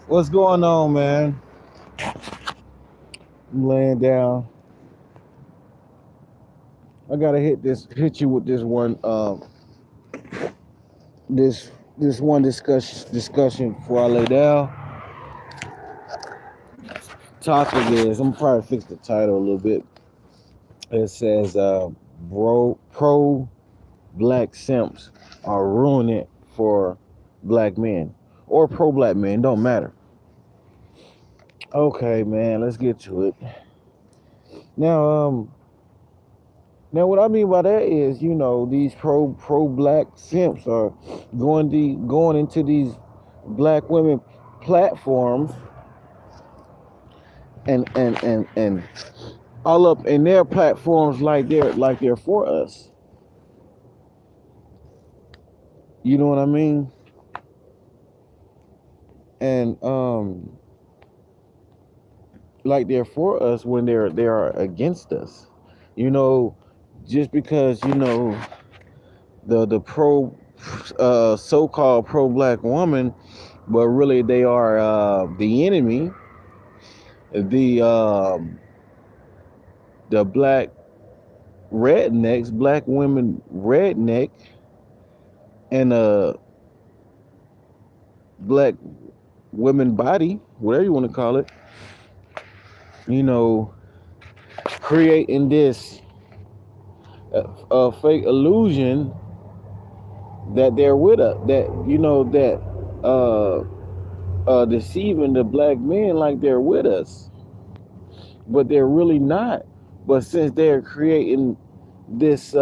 What's going on, man? I'm laying down. I gotta hit you with this one, this one discussion before I lay down. Topic is I'm probably fix the title a little bit. It says, pro black simps are ruining it for black men or pro black men. Don't matter. Okay, man. Let's get to it. Now, Now, what I mean by that is, these pro black simps are going into these black women platforms and all up in their platforms like they're for us. You know what I mean? And like they're for us when they are against us. You know, just because the pro so-called pro black woman, but really they are the enemy. The black rednecks, black women redneck, and black women body, whatever you want to call it, you know, creating this fake illusion that they're with us, that uh, deceiving the black men like they're with us, but they're really not. But since they're creating this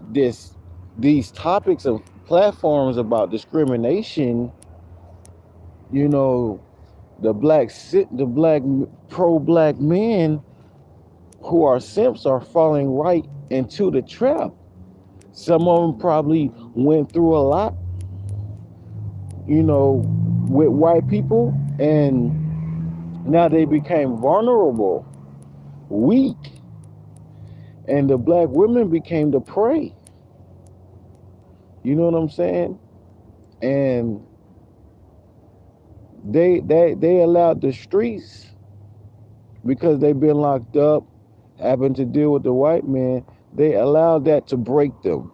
this these topics of platforms about discrimination, you know, the black pro black men who are simps are falling right into the trap. Some of them probably went through a lot, with white people, and now they became vulnerable, weak, and the black women became the prey. You know what I'm saying? And they allowed the streets, because they've been locked up having to deal with the white man, they allowed that to break them,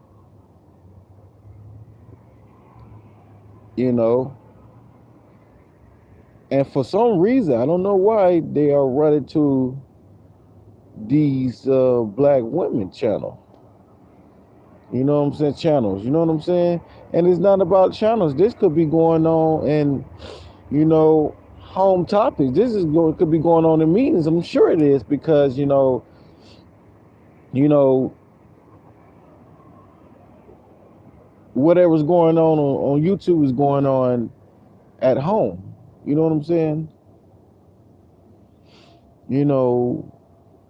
you know. And for some reason, I don't know why, they are running to these black women channel. You know what I'm saying? Channels. You know what I'm saying? And it's not about channels. This could be going on in, home topics. Could be going on in meetings. I'm sure it is, because you know whatever's going on YouTube is going on at home. You know what I'm saying? You know,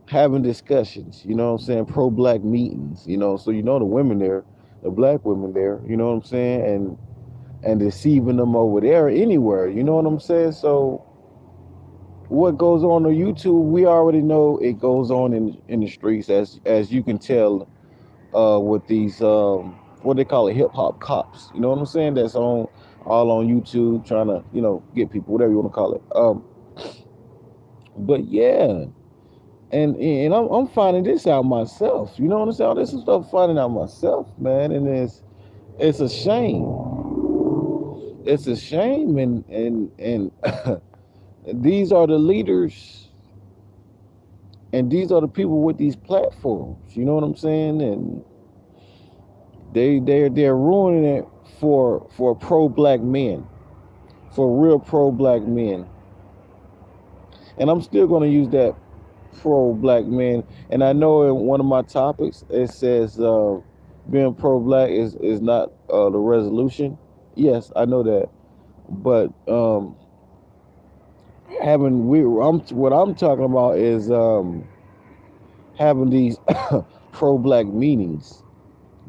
having discussions, what I'm saying, pro black meetings, so the women there, the black women there, you know what I'm saying, and deceiving them over there anywhere, you know what I'm saying? So what goes on YouTube, we already know it goes on in the streets, as you can tell, with these what they call it, hip hop cops, you know what I'm saying, that's on all on YouTube trying to, get people, whatever you want to call it. But yeah, and I'm finding this out myself. You know what I'm saying? All this is stuff finding out myself, man. And it's a shame. It's a shame, and these are the leaders, and these are the people with these platforms. You know what I'm saying? And they're ruining it for pro black men, for real pro black men. And I'm still going to use that pro black men. And I know in one of my topics it says being pro black is not the resolution. Yes, I know that, but what I'm talking about is having these pro black meetings.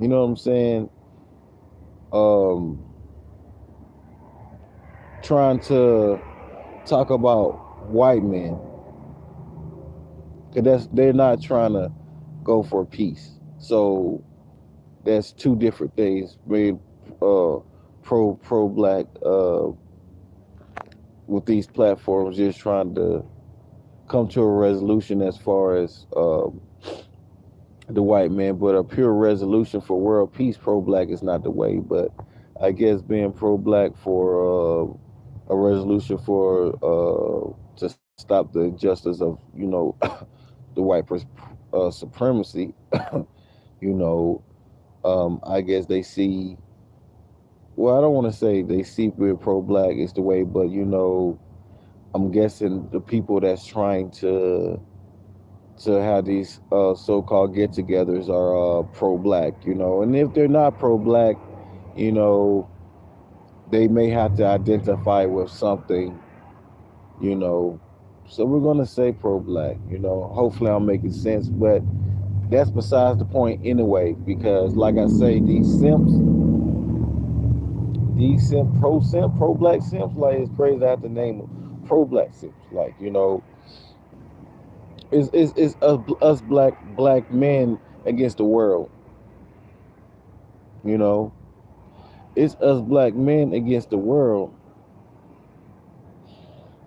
You know what I'm saying? Um, Trying to talk about white men, because they're not trying to go for peace. So that's two different things. Being pro black with these platforms just trying to come to a resolution as far as the white man, but a pure resolution for world peace, pro-black is not the way. But I guess being pro-black for a resolution for to stop the injustice of the supremacy, you know, I guess they see. Well, I don't want to say they see being pro-black is the way, but I'm guessing the people that's trying to have these so-called get-togethers are pro-black, and if they're not pro-black, you know, they may have to identify with something, you know. So we're gonna say pro-black, Hopefully, I'm making sense, but that's besides the point anyway. Because, like I say, pro-black simps, like it's crazy. I have to name them pro-black simps, like it's us black men against the world, you know. It's us black men against the world,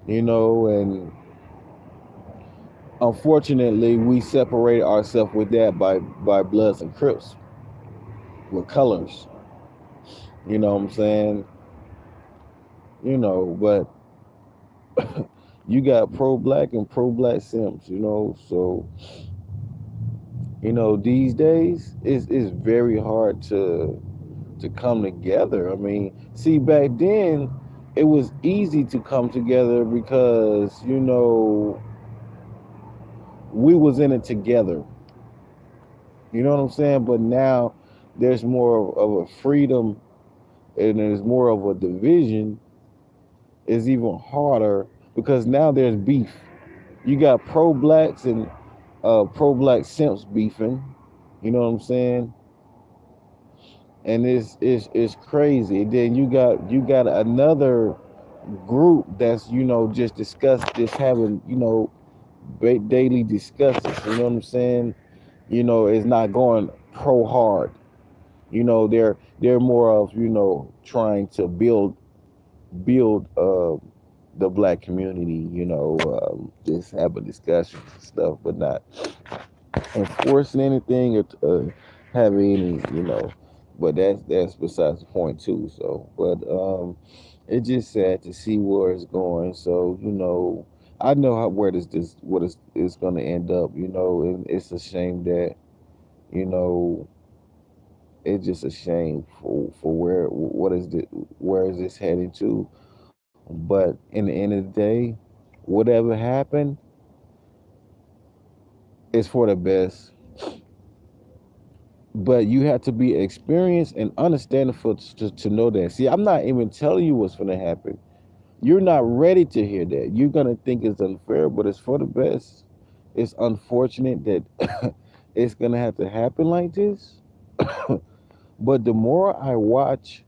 and unfortunately we separate ourselves with that by Bloods and Crips with colors. You know what I'm saying? But you got pro-black and pro-black simps, so these days it's very hard to come together. I mean, see, back then it was easy to come together because we was in it together. You know what I'm saying? But now there's more of a freedom and there's more of a division. It's even harder because now there's beef. You got pro-blacks and pro-black simps beefing. You know what I'm saying? And it's crazy. And then you got another group that's just just having daily discussions. You know what I'm saying? It's not going pro hard. They're more of trying to build the black community. Just having discussions and stuff, but not enforcing anything or having any. But that's besides the point too. So, but it's just sad to see where it's going. So I know how where this what is going to end up. And it's a shame that you know it's just a shame for where is this heading to. But in the end of the day, whatever happened is for the best. But you have to be experienced and understanding to know that. See, I'm not even telling you what's going to happen. You're not ready to hear that. You're going to think it's unfair, but it's for the best. It's unfortunate that it's going to have to happen like this. But the more I watch,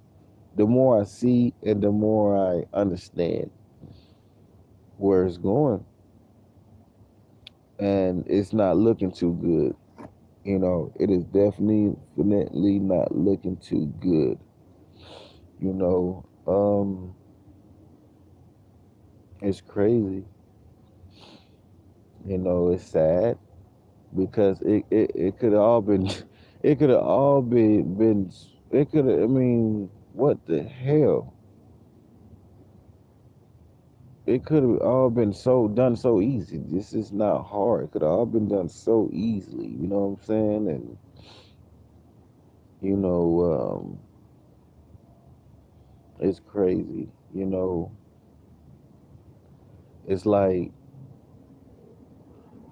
the more I see, and the more I understand where it's going. And it's not looking too good. It is definitely not looking too good. You know, um, it's crazy. It's sad because it could have all been, it could have all been, it could have. I mean, what the hell? It could have all been so easy. This is not hard. It could have all been done so easily. You know what I'm saying? And you know, it's crazy. It's like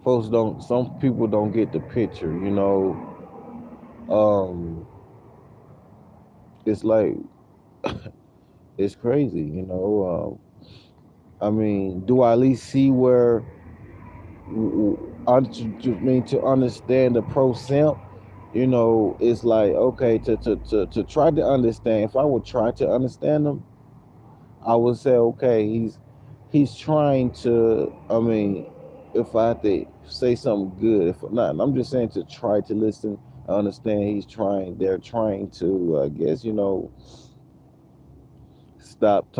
folks don't. Some people don't get the picture. Um, it's like it's crazy. I mean, do I at least see where? To understand the pro simp, it's like okay to try to understand. If I would try to understand him, I would say okay, he's trying to. I mean, if I had to say something good, if not, I'm just saying to try to listen. I understand he's trying. They're trying to, I guess, stop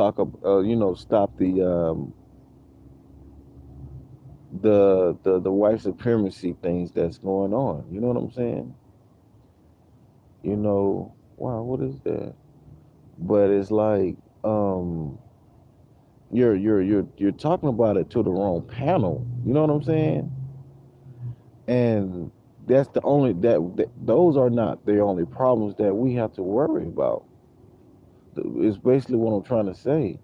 the white supremacy things that's going on. You know what I'm saying? Wow, what is that? But it's like, um, you're talking about it to the wrong panel. You know what I'm saying? And that's the only that those are not the only problems that we have to worry about. It's basically what I'm trying to say.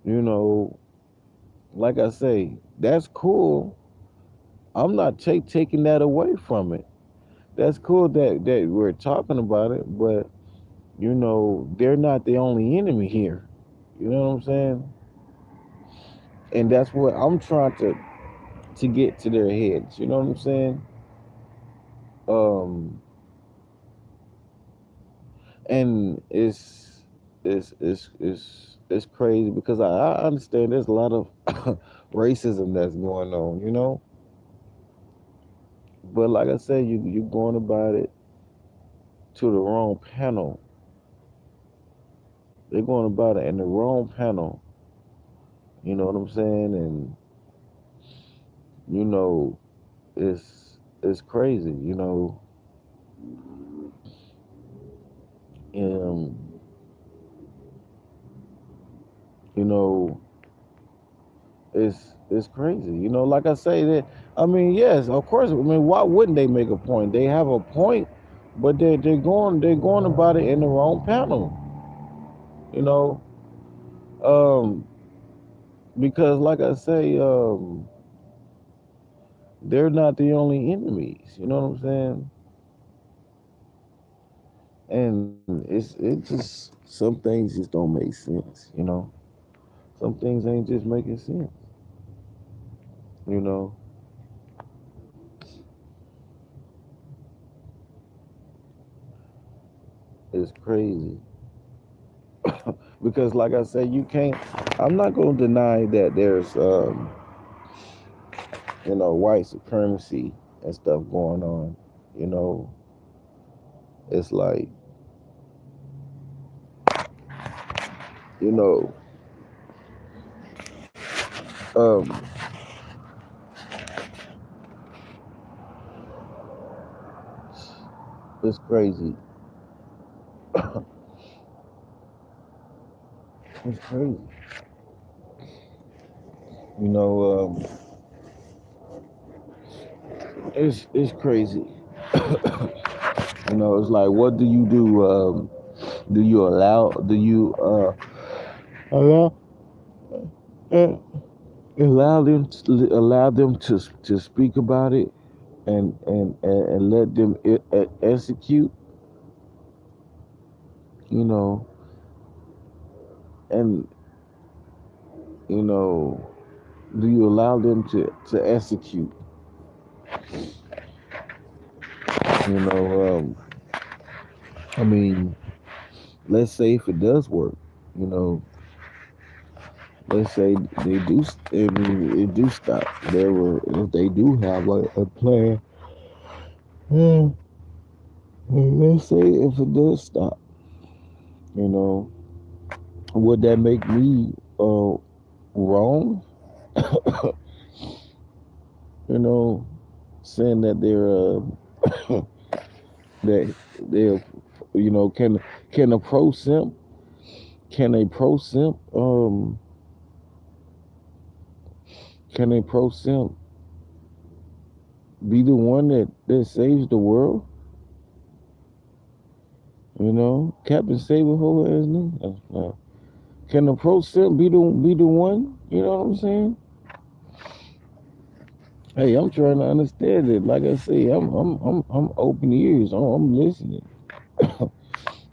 You know, like I say, that's cool. I'm not taking that away from it. That's cool that we're talking about it, but they're not the only enemy here. You know what I'm saying? And that's what I'm trying to get to their heads. You know what I'm saying? Um, and it's crazy because I understand there's a lot of racism that's going on. But like I said, you going about it to the wrong panel. They're going about it in the wrong panel. You know what I'm saying? And you know, it's crazy. Um, you know, it's crazy. Like I say that. I mean, yes, of course. I mean, why wouldn't they make a point? They have a point, but they're going about it in the wrong panel. You know, um, because like I say, they're not the only enemies. You know what I'm saying? And some things just don't make sense. Some things ain't just making sense. You know, it's crazy because, like I said, you can't. I'm not gonna deny that there's white supremacy and stuff going on. You know, it's like you know, um, it's crazy. It's crazy. You know, it's crazy. It's like, what do you do? Do you allow? Do you allow? Uh, allow them to speak about it and let them execute, you know, and you know, do you allow them to execute, you know? I mean, let's say if it does work, you know, let's say they do, I mean, it do stop. If they do have a plan, yeah, let's say if it does stop, you know, would that make me wrong? you know, saying that that they're can a pro simp can a pro simp can a pro simp be the one that saves the world? Captain Save a whole ass nigga. Can a pro simp be the one? You know what I'm saying? Hey, I'm trying to understand it. Like I say, I'm open ears. I'm listening.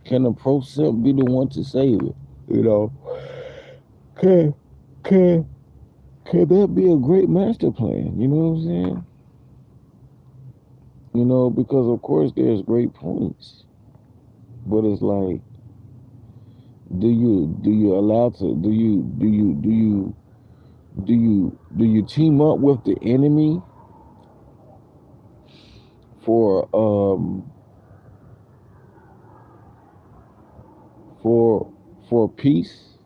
Can a pro simp be the one to save it? You know, can can can that be a great master plan? You know what I'm saying? Because of course there's great points, but it's like, do you allow to do you team up with the enemy for um for for peace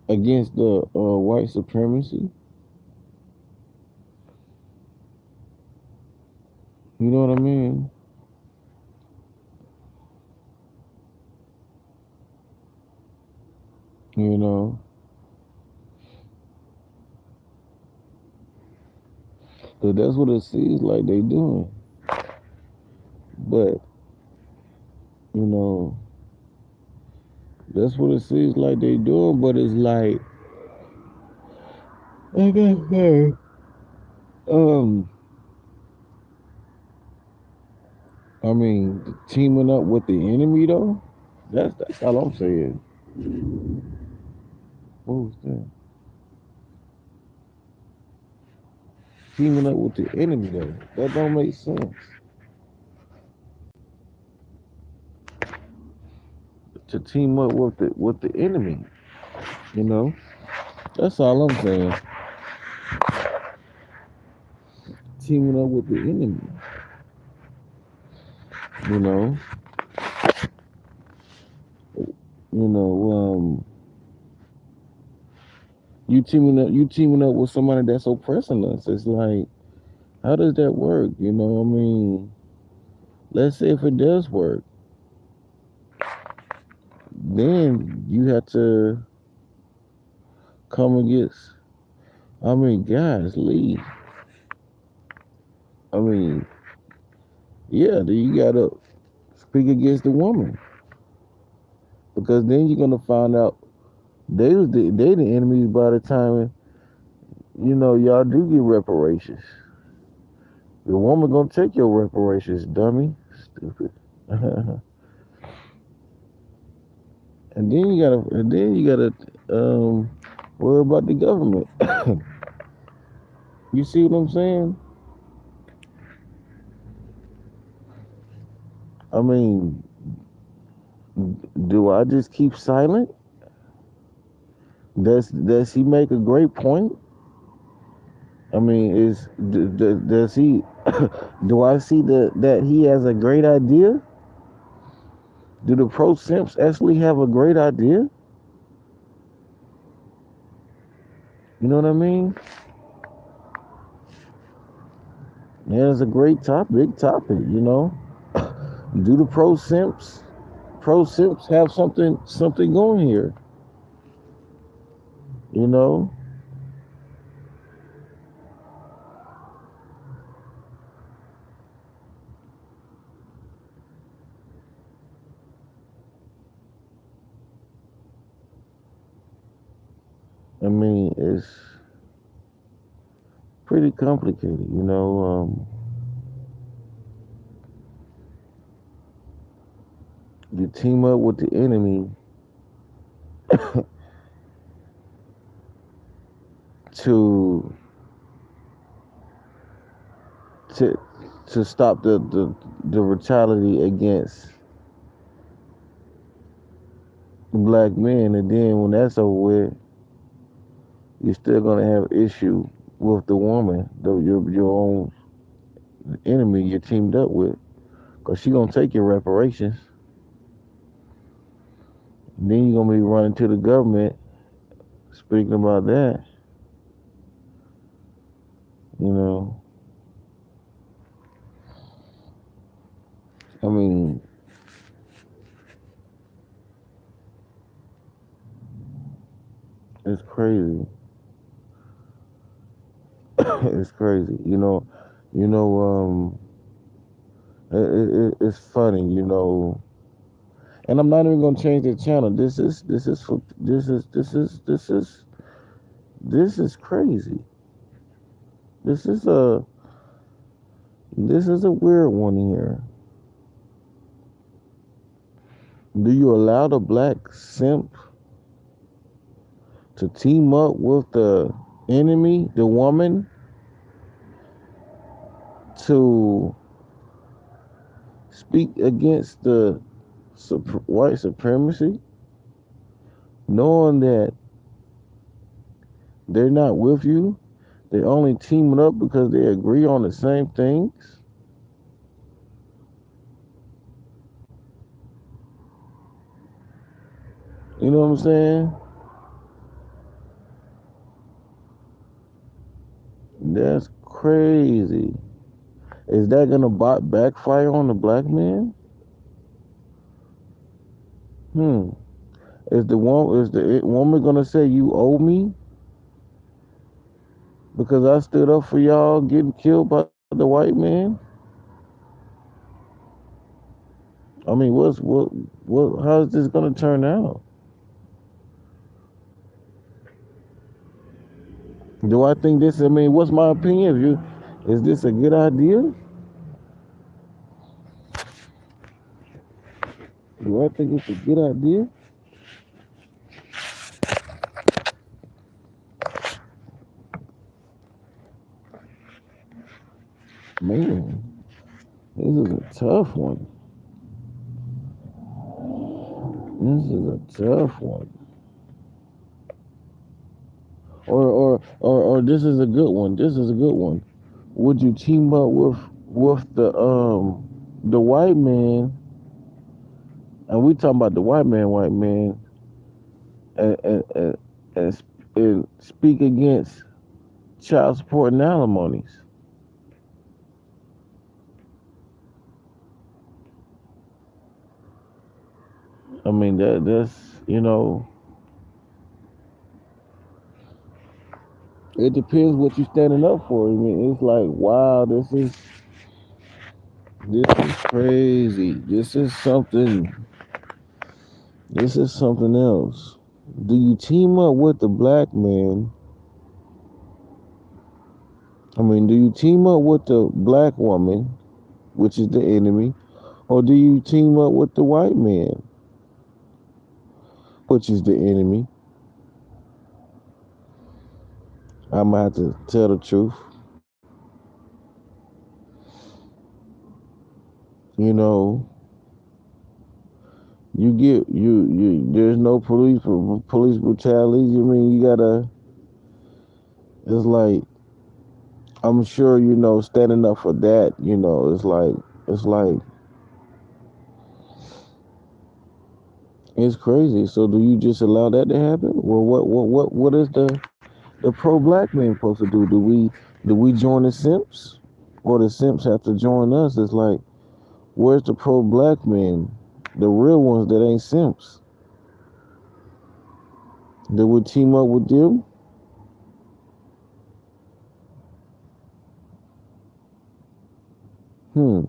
against the white supremacy. You know what I mean? You know, so that's what it seems like they doing. But you know, that's what it seems like they doing. But it's like, like I said, I mean, teaming up with the enemy though. That's all I'm saying. What was that? Teaming up with the enemy though. That don't make sense. To team up with the enemy, you know. That's all I'm saying. Teaming up with the enemy, you know. You know, you teaming up with somebody that's oppressing us. It's like, how does that work? You know, I mean, let's say if it does work, then you have to come against. I mean, guys, leave. I mean, yeah, then you gotta speak against the woman because then you're gonna find out they the enemies by the time y'all do get reparations. The woman gonna take your reparations, dummy, stupid. And then you gotta worry about the government. You see what I'm saying? I mean, do I just keep silent? Does he make a great point? I mean, does he? Do I see that he has a great idea? Do the pro simps actually have a great idea? You know what I mean? Yeah, it's a great topic, big topic. You know, do the pro simps have something going here? You know, I mean, it's pretty complicated. You know, you team up with the enemy to to to stop the brutality against black men, and then when that's over with, you're still gonna have issue with the woman, your own enemy you're teamed up with, cause she gonna take your reparations. And then you're gonna be running to the government speaking about that. You know, I mean, it's crazy. It's crazy. It's funny. And I'm not even gonna change the channel. This is crazy. This is a this is a weird one here. Do you allow the black simp to team up with the enemy, the woman, to speak against the white supremacy, knowing that they're not with you? They're only teaming up because they agree on the same things. You know what I'm saying? That's crazy. Is that gonna backfire on the black man? Hmm. Is the woman gonna say you owe me because I stood up for y'all getting killed by the white man? I mean, what? How's this gonna turn out? Do I think this? I mean, what's my opinion? Is this a good idea? Do I think it's a good idea? Man, this is a tough one. This is a tough one. Or this is a good one. This is a good one. Would you team up with the white man? And we talking about the white man, and and, and speak against child support and alimonies. I mean that's it depends what you're standing up for. I mean, it's like, wow, this is crazy. This is something else. Do you team up with the black man? I mean, do you team up with the black woman, which is the enemy, or do you team up with the white man, which is the enemy? I'm gonna have to tell the truth. You know, you. There's no police brutality. I mean, you gotta. It's like I'm sure standing up for that. It's like it's crazy. So do you just allow that to happen? Well, what is the pro black man supposed to do? Do we join the Simps, or the Simps have to join us? It's like, where's the pro black men, the real ones that ain't Simps? Do we team up with them? Hmm.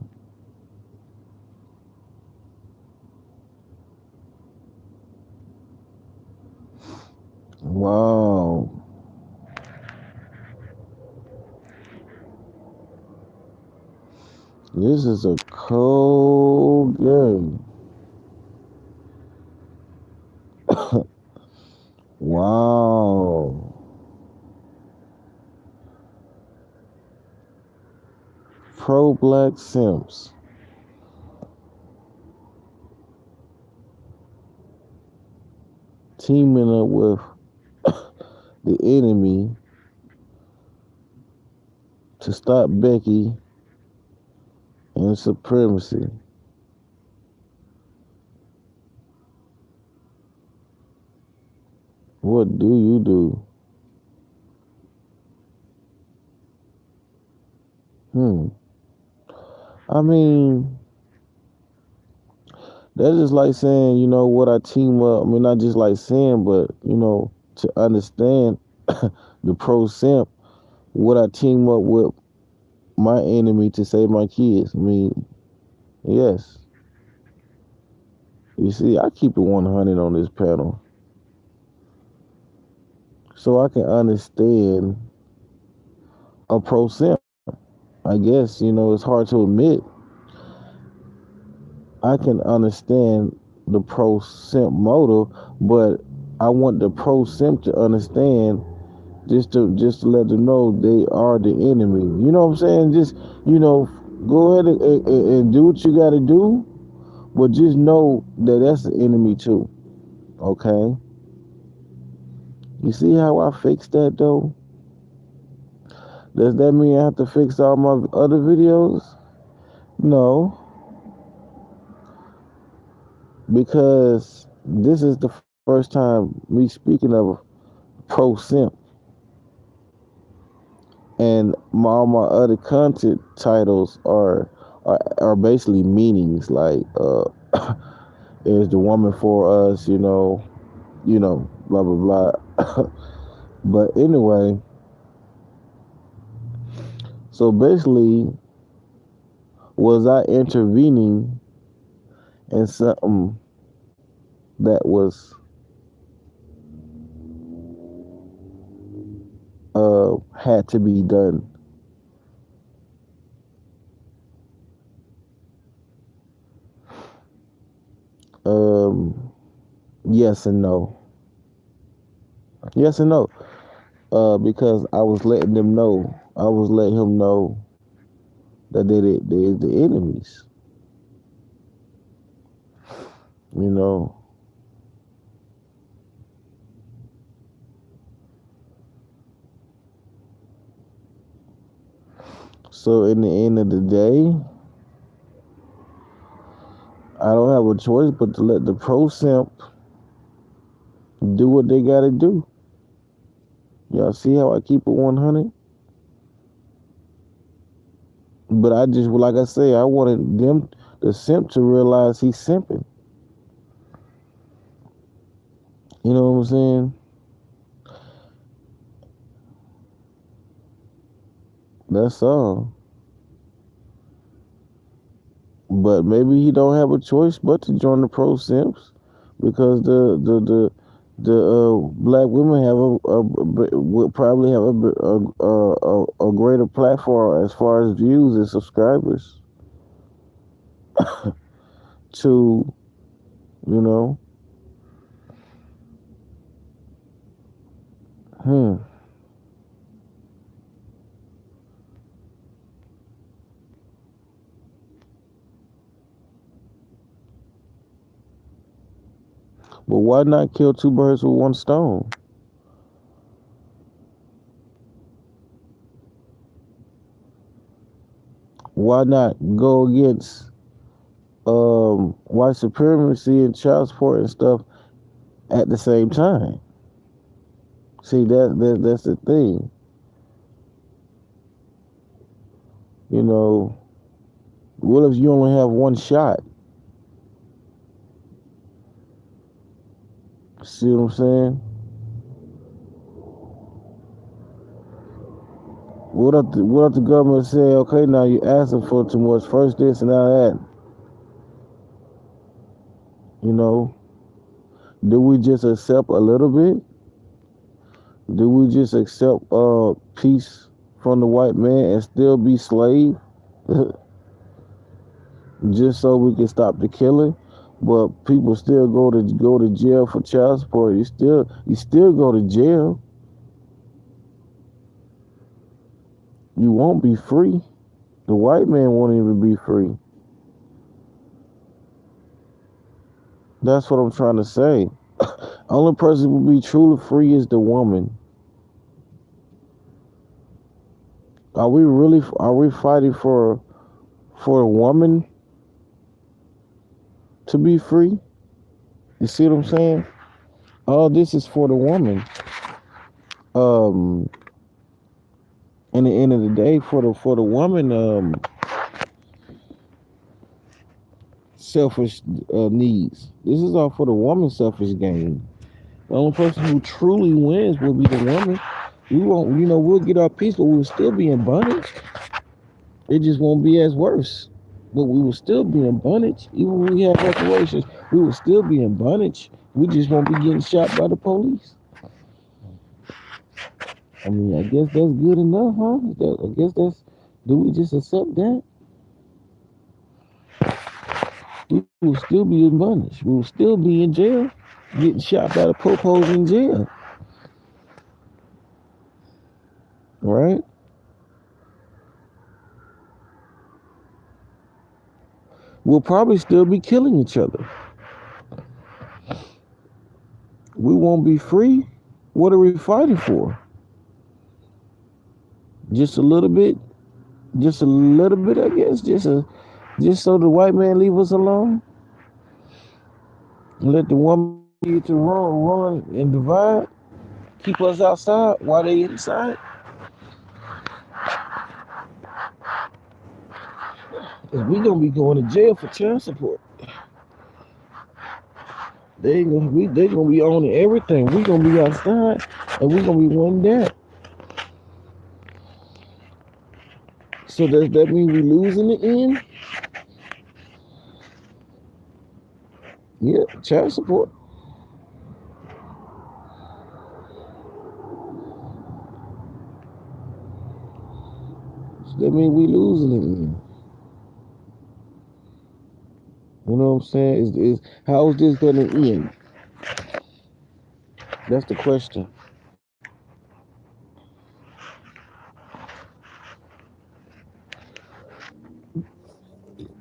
Wow. This is a cold game. Wow. Pro black Simps teaming up with the enemy to stop Becky and supremacy. What do you do? Hmm. I mean, that's just like saying, what I team up. I mean, not just like saying, but to understand the pro simp, what I team up with my enemy to save my kids. I mean, yes. You see, I keep it 100 on this panel, so I can understand a pro simp. I guess it's hard to admit. I can understand the pro simp motive, but I want the pro simp to understand, just to let them know they are the enemy. You know what I'm saying? Just go ahead and do what you got to do, but just know that that's the enemy too. Okay? You see how I fixed that though? Does that mean I have to fix all my other videos? No, because this is the first time me speaking of pro simp, and all my other content titles are basically meanings like is the woman for us, blah blah blah. But anyway, so basically, was I intervening in something that was had to be done? Um, yes and no. Yes and no. Because I was letting them know. I was letting him know that they're the enemies. You know. So in the end of the day, I don't have a choice but to let the pro simp do what they gotta do. Y'all see how I keep it 100? But I just, like I say, I wanted them, the simp, to realize he's simping. You know what I'm saying? That's all. But maybe he don't have a choice but to join the pro simps because the black women have will probably have a greater platform as far as views and subscribers to, you know. Hmm. But why not kill two birds with one stone? Why not go against white supremacy and child support and stuff at the same time? See, that's the thing. You know, what if you only have one shot? See what I'm saying? What if the government say, okay, now you asking for too much, first this and now that? You know, do we just accept a little bit? Do we just accept peace from the white man and still be slave, just so we can stop the killing? But people still go to jail for child support. You still go to jail. You won't be free. The white man won't even be free. That's what I'm trying to say. Only person who will be truly free is the woman. Are we fighting for a woman to be free? You see what I'm saying? All this is for the woman. Um, in the end of the day, for the woman, selfish needs. This is all for the woman's selfish gain. The only person who truly wins will be the woman. We won't, we'll get our peace, but we'll still be in bondage. It just won't be as worse. But we will still be in bondage. Even when we have reparations, we will still be in bondage. We just won't be getting shot by the police. I mean, I guess that's good enough, huh? I guess do we just accept that? We will still be in bondage. We will still be in jail, getting shot by the popos in jail. Right? We'll probably still be killing each other. We won't be free. What are we fighting for? Just a little bit? Just a little bit, I guess. Just so the white man leave us alone? Let the woman need to run and divide, keep us outside while they inside. Cause we gonna be going to jail for child support. They gonna be owning everything. We gonna be outside and we gonna be one that. So does that mean we lose in the end? Yeah, child support. So that means we lose in the end. You know what I'm saying? How is this gonna end? That's the question.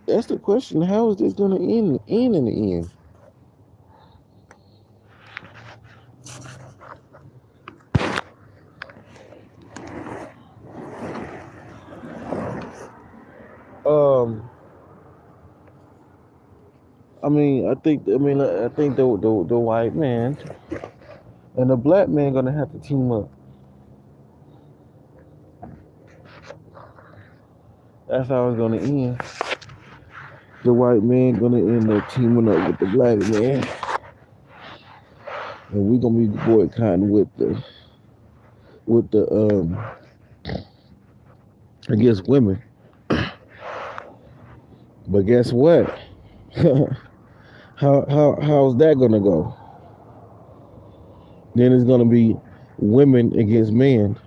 That's the question. How is this gonna end in the end? Um, I think the white man and the black man gonna have to team up. That's how it's gonna end. The white man gonna end up teaming up with the black man, and we gonna be boycotting with the I guess women. But guess what? How's that gonna go? Then it's gonna be women against men,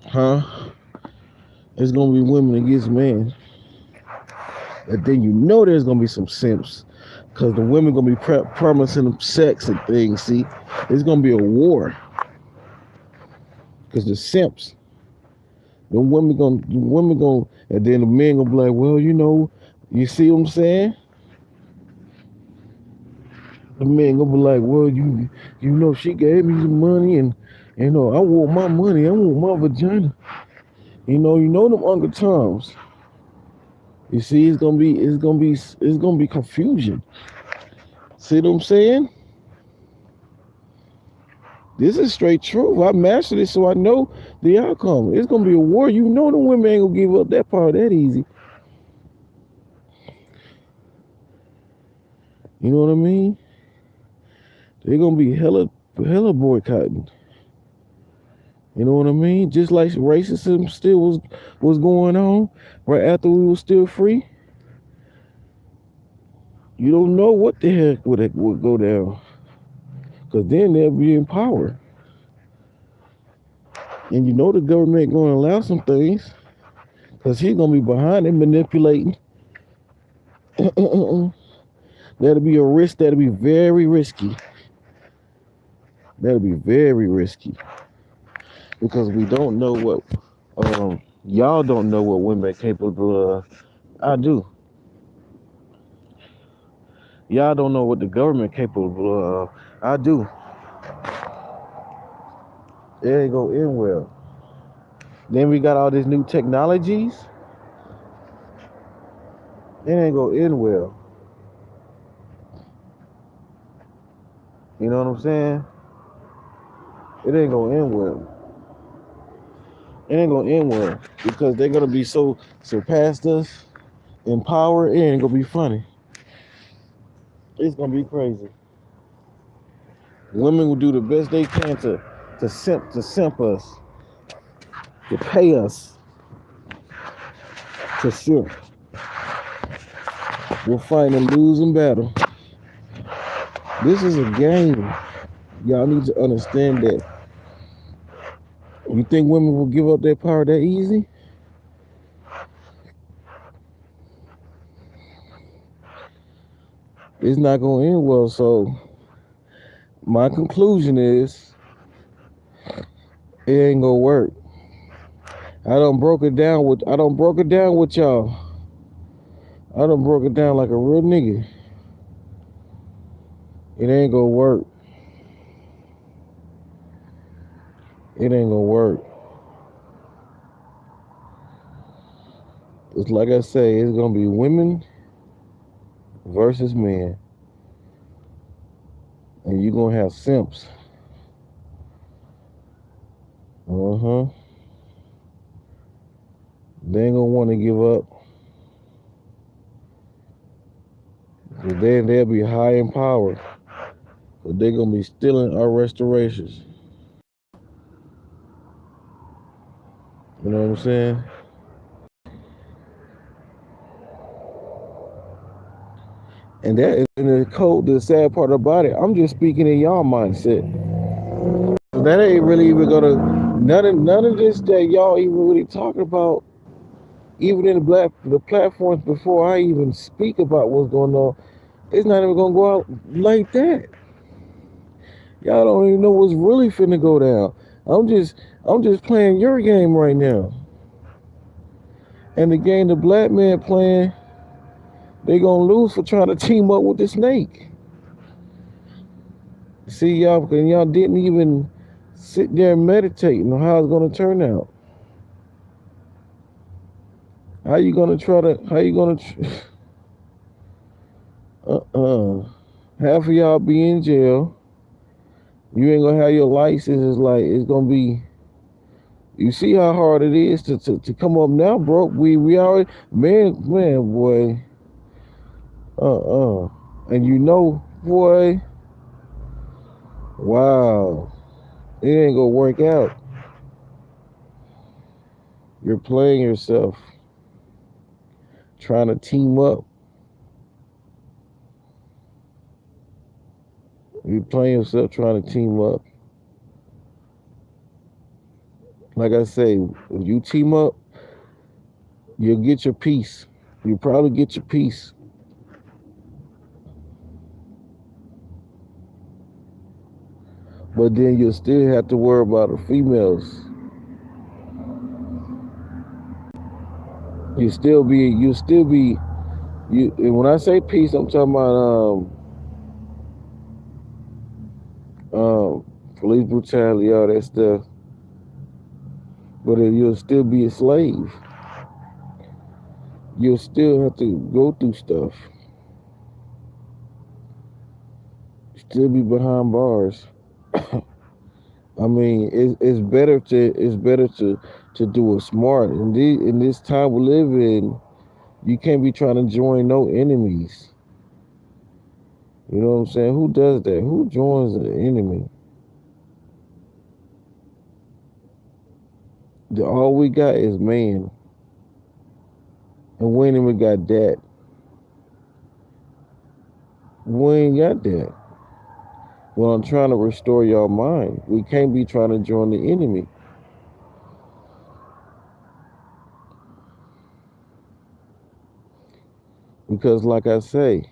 huh? It's gonna be women against men, and then you know there's gonna be some simps, cause the women gonna be promising them sex and things. See, it's gonna be a war, cause the simps, the women gonna, and then the men gonna be like, well, you see what I'm saying? The man gonna be like, well, she gave me some money, and I want my money, I want my vagina. Them Uncle Toms. You see, it's gonna be confusion. See what I'm saying? This is straight truth. I mastered it, so I know the outcome. It's gonna be a war. The women ain't gonna give up that part that easy. You know what I mean? They're gonna be hella boycotting. You know what I mean? Just like racism still was going on right after we were still free. You don't know what the heck would go down, because then they'll be in power, and the government going to allow some things, because he's gonna be behind it manipulating. That'll be a risk. That'll be very risky. That'll be very risky, because we don't know what y'all don't know what women are capable of. I do. Y'all don't know what the government capable of. I do. It ain't gonna end well. Then we got all these new technologies. It ain't gonna end well. You know what I'm saying? It ain't gonna end well. It ain't gonna end well, because they're gonna be so surpassed us in power. It ain't gonna be funny. It's gonna be crazy. Women will do the best they can to simp us, to pay us to simp. We're fighting a losing battle. This is a game. Y'all need to understand that. You think women will give up their power that easy? It's not gonna end well. So my conclusion is, it ain't gonna work. I don't broke it down with y'all. I done broke it down like a real nigga. It ain't gonna work. It ain't gonna work. It's like I say, it's gonna be women versus men, and you're gonna have simps. Uh-huh. They ain't gonna want to give up. Then they'll be high in power, but they're gonna be stealing our restorations. You know what I'm saying? And that is in the code. The sad part about it, I'm just speaking in y'all mindset. That ain't really even gonna none of this that y'all even really talking about. Even in the platforms before I even speak about what's going on, it's not even gonna go out like that. Y'all don't even know what's really finna go down. I'm just playing your game right now. And the game the black man playing, they gonna lose for trying to team up with the snake. See y'all, and y'all didn't even sit there and meditate on how it's gonna turn out. How you gonna try to? How you gonna? Half of y'all be in jail. You ain't gonna have your license. It's like it's gonna be. You see how hard it is to come up now, bro. We already man boy. And you know, boy. Wow, it ain't gonna work out. You're playing yourself, trying to team up. You're playing yourself trying to team up. Like I say, if you team up, you'll get your piece. You probably get your piece. But then you'll still have to worry about the females. You'll still be you. And when I say peace, I'm talking about police brutality, all that stuff. But you'll still be a slave. You'll still have to go through stuff. Still be behind bars. I mean, it's better to do it smart. In this time we live in, you can't be trying to join no enemies. You know what I'm saying? Who does that? Who joins an enemy? All we got is man. And we ain't even got that. We ain't got that. Well, I'm trying to restore your mind. We can't be trying to join the enemy. Because like I say,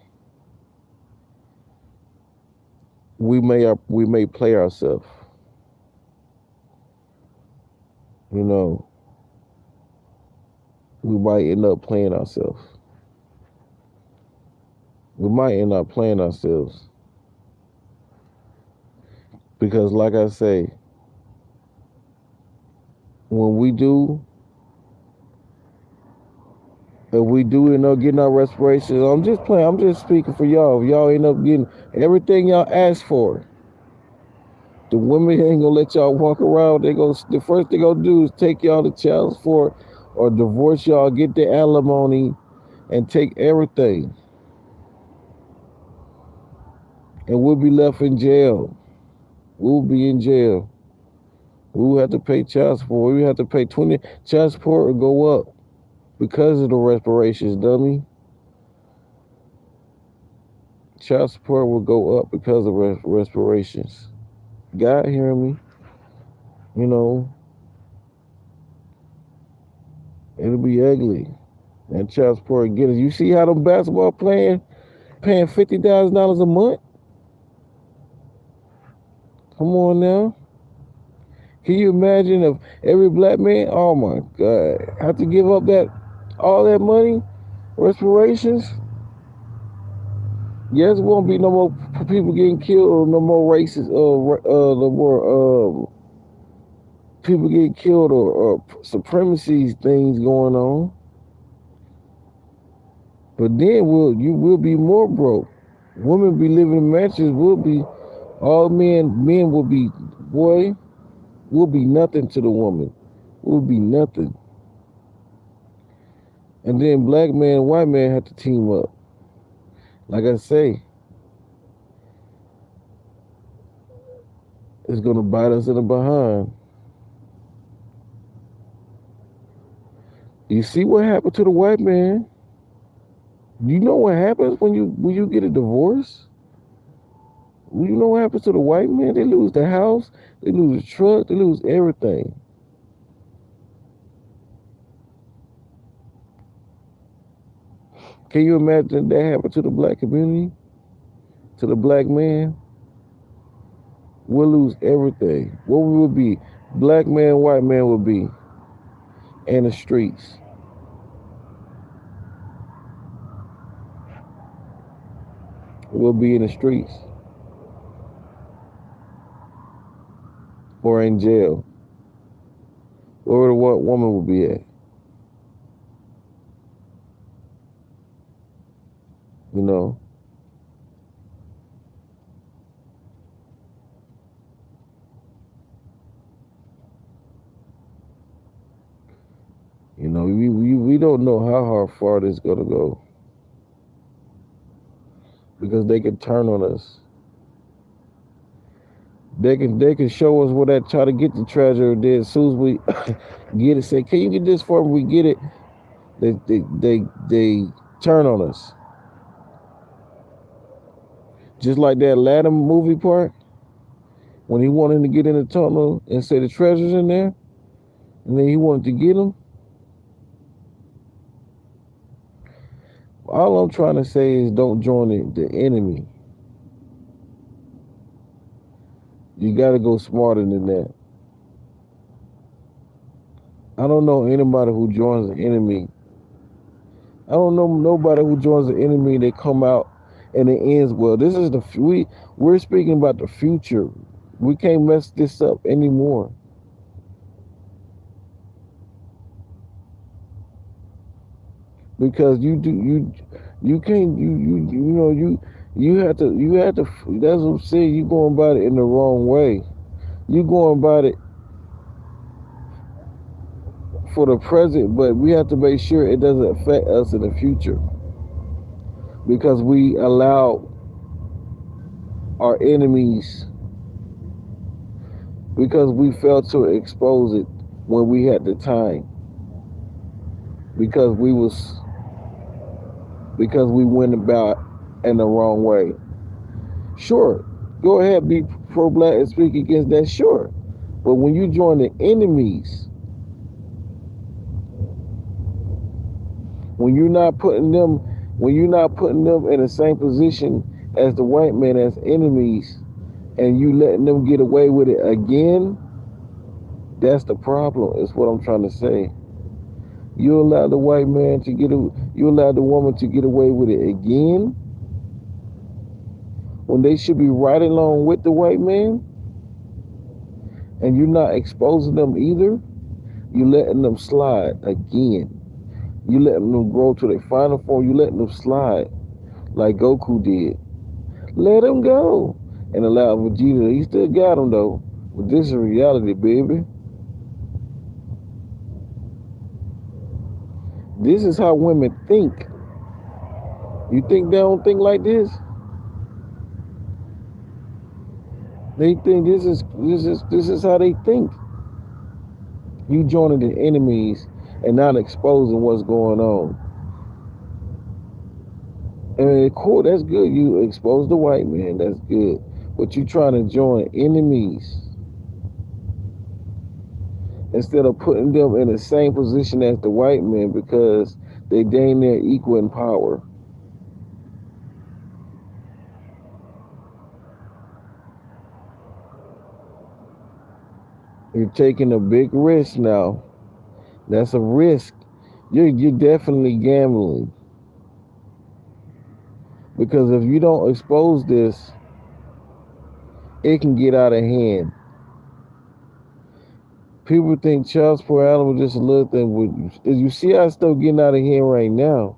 we may play ourselves. You know, we might end up playing ourselves. We might end up playing ourselves. Because like I say, when we do, if we do end up getting our respirations, I'm just playing. I'm just speaking for y'all. If y'all end up getting everything y'all asked for, the women ain't gonna let y'all walk around. The first thing gonna do is take y'all to child support or divorce y'all, get the alimony, and take everything. And we'll be left in jail. We'll be in jail. We'll have to pay child support. We have to pay 20 child support will go up because of the respirations, dummy. Child support will go up because of respirations. God hearing me? You know, it'll be ugly. And child support get it. You see how them basketball paying $50,000 a month? Come on now. Can you imagine if every black man, oh my God, have to give up all that money, respirations? Yes, it won't be no more people getting killed or no more races, no more people getting killed or supremacy things going on. But then you will be more broke. Women be living in mansions. Will be all men. Men will be boy. Will be nothing to the woman. Will be nothing. And then black man and white man have to team up. Like I say, it's gonna bite us in the behind. You see what happened to the white man? You know what happens when you get a divorce? You know what happens to the white man? They lose the house, they lose the truck, they lose everything. Can you imagine that happened to the black community? To the black man? We'll lose everything. What we would be? Black man, white man would be in the streets. We'll be in the streets. Or in jail. Where the what woman would be at. You know. You know, we don't know how far this is gonna go. Because they can turn on us. They can show us where that try to get the treasure. Then as soon as we get it, say, "Can you get this for me?" We get it. They turn on us. Just like that Aladdin movie part, when he wanted to get in the tunnel and say the treasure's in there, and then he wanted to get them. All I'm trying to say is don't join the enemy. You got to go smarter than that. I don't know anybody who joins the enemy. I don't know nobody who joins the enemy. They come out and it ends well. This is we're speaking about the future. We can't mess this up anymore. Because you can't you have to that's what I'm saying, you going about it in the wrong way. You going about it for the present, but we have to make sure it doesn't affect us in the future. Because we allow our enemies, because we failed to expose it when we had the time. Because we went about in the wrong way. Sure, go ahead, be pro-black and speak against that, sure. But when you join the enemies, when you're not putting them in the same position as the white man as enemies, and you letting them get away with it again, that's the problem, is what I'm trying to say. You allow the white man you allow the woman to get away with it again, when they should be right along with the white man, and you're not exposing them either. You letting them slide again. You letting them grow to their final form. You letting them slide like Goku did. Let him go and allow Vegeta. He still got him though. But this is reality, baby. This is how women think. You think they don't think like this? They think this is how they think. You joining the enemies and not exposing what's going on. And cool, that's good. You expose the white man, that's good. But you trying to join enemies instead of putting them in the same position as the white man, because they dang near equal in power. You're taking a big risk now. That's a risk. You're definitely gambling. Because if you don't expose this, it can get out of hand. People think child support animal just a little thing. You see how it's still getting out of hand right now.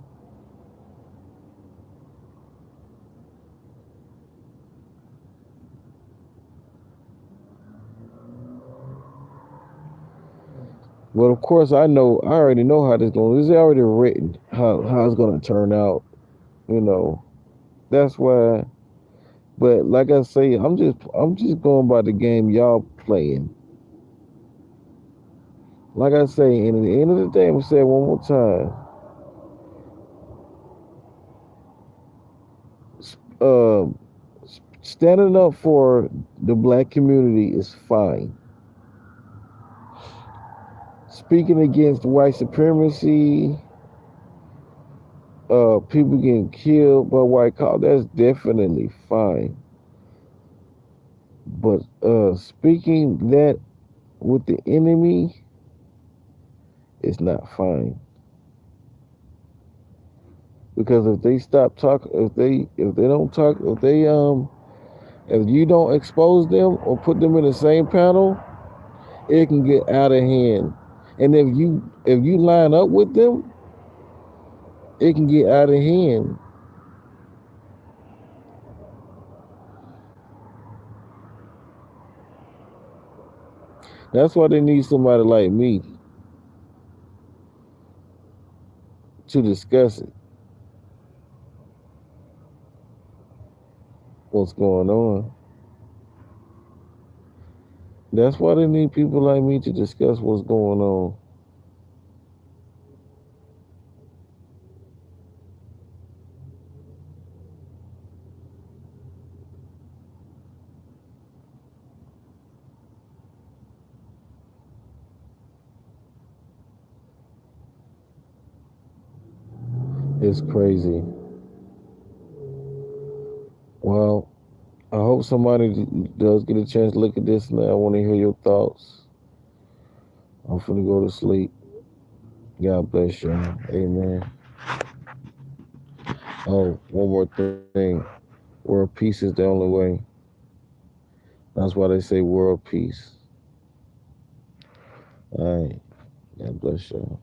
But of course, I already know how this going. It's already written how it's gonna turn out. You know, that's why. But like I say, I'm just going by the game y'all playing. Like I say, and at the end of the day, I'm gonna say it one more time. Uh, Standing up for the black community is fine. Speaking against white supremacy, people getting killed by white collar, that's definitely fine. But speaking that with the enemy is not fine. Because if they stop talking, if they don't talk, if you don't expose them or put them in the same panel, it can get out of hand. And if you line up with them, it can get out of hand. That's why they need somebody like me to discuss it, what's going on. That's why they need people like me to discuss what's going on. It's crazy. Well, I hope somebody does get a chance to look at this now. I want to hear your thoughts. I'm finna go to sleep. God bless you. Amen. Oh, one more thing. World peace is the only way. That's why they say world peace. All right. God bless you.